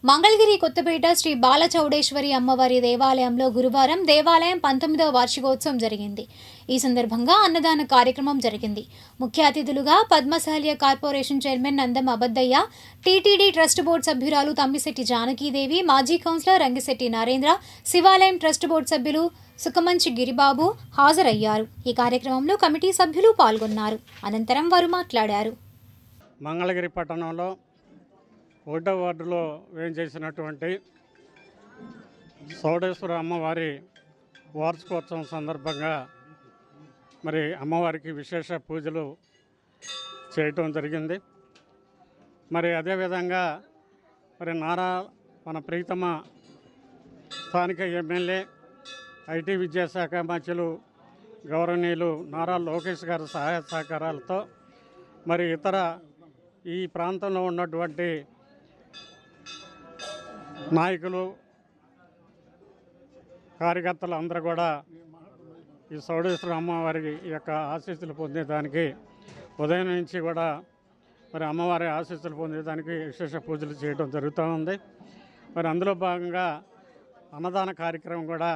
మంగళగిరి కొత్తపేట శ్రీ బాలచౌడేశ్వరి అమ్మవారి దేవాలయంలో గురువారం దేవాలయం 19వ వార్షికోత్సవం జరిగింది. ఈ సందర్భంగా అన్నదాన కార్యక్రమం జరిగింది. ముఖ్య అతిథులుగా Padmasalya corporation chairman Nandam Abaddaiah, TTD trust board సభ్యురాలు తమ్మిశెట్టి జానకీదేవి, మాజీ కౌన్సిలర్ రంగిశెట్టి నరేంద్ర, శివాలయం ట్రస్ట్ బోర్డు సభ్యులు సుఖమంచి గిరిబాబు హాజరయ్యారు. ఈ కార్యక్రమంలో కమిటీ సభ్యులు పాల్గొన్నారు. అనంతరం వారు మాట్లాడారు. మంగళగిరి పట్టణంలో 1వ వార్డులో వేయించేసినటువంటి చౌడేశ్వర అమ్మవారి వార్షికోత్సవం సందర్భంగా మరి అమ్మవారికి విశేష పూజలు చేయటం జరిగింది. మరి అదేవిధంగా మరి మన ప్రీతమ స్థానిక ఎమ్మెల్యే ఐటీ విద్యాశాఖ మంత్రులు గౌరవనీయులు నారా లోకేష్ గారి సహాయ సహకారాలతో మరి ఇతర ఈ ప్రాంతంలో ఉన్నటువంటి నాయకులు కార్యకర్తలు అందరూ కూడా ఈ చౌడేశ్వర అమ్మవారి యొక్క ఆశీస్సులు పొందేదానికి ఉదయం నుంచి కూడా మరి అమ్మవారి ఆశీస్సులు పొందేదానికి విశేష పూజలు చేయడం జరుగుతూ ఉంది. మరి అందులో భాగంగా అన్నదాన కార్యక్రమం కూడా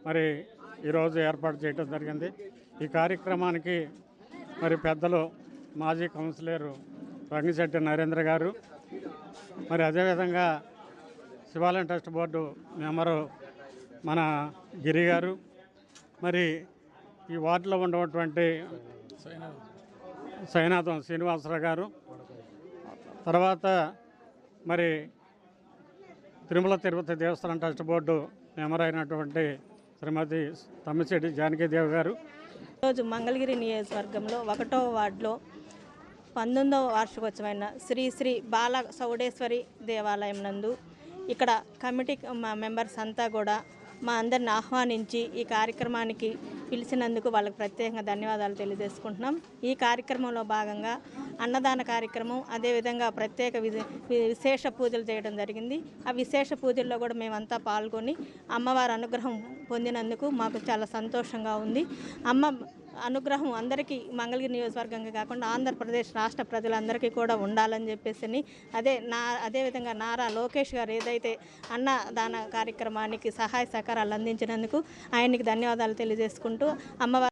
మరి ఈరోజు ఏర్పాటు చేయడం జరిగింది. ఈ కార్యక్రమానికి మరి పెద్దలు మాజీ కౌన్సిలర్ రంగిశెట్టి నరేంద్ర గారు, మరి అదేవిధంగా శివాలయం ట్రస్ట్ బోర్డు మెంబరు మన గిరి గారు, మరి ఈ వార్డులో ఉన్నటువంటి సైనాథం శ్రీనివాసరావు గారు, తర్వాత మరి తిరుపతి దేవస్థానం ట్రస్ట్ బోర్డు మెంబర్ అయినటువంటి శ్రీమతి తమ్మిశెట్టి జానకీదేవి గారు. ఈరోజు మంగళగిరి నియోజకవర్గంలో 1వ వార్డులో 19వ వార్షికోత్సవమైన శ్రీ శ్రీ బాల చౌడేశ్వరి దేవాలయం నందు ఇక్కడ కమిటీ మెంబర్స్ అంతా కూడా మా అందరిని ఆహ్వానించి ఈ కార్యక్రమానికి పిలిచినందుకు వాళ్ళకి ప్రత్యేకంగా ధన్యవాదాలు తెలియజేసుకుంటున్నాం. ఈ కార్యక్రమంలో భాగంగా అన్నదాన కార్యక్రమం, అదేవిధంగా ప్రత్యేక విశేష పూజలు చేయడం జరిగింది. ఆ విశేష పూజల్లో కూడా మేమంతా పాల్గొని అమ్మవారి అనుగ్రహం పొందినందుకు మాకు చాలా సంతోషంగా ఉంది. అమ్మ అనుగ్రహం అందరికీ మంగళగిరి నియోజకవర్గంగా కాకుండా ఆంధ్రప్రదేశ్ రాష్ట్ర ప్రజలందరికీ కూడా ఉండాలని చెప్పేసి అదేవిధంగా నారా లోకేష్ గారు ఏదైతే అన్నదాన కార్యక్రమానికి సహాయ సహకారాలు అందించినందుకు ఆయనకి ధన్యవాదాలు తెలియజేసుకుంటూ అమ్మవారి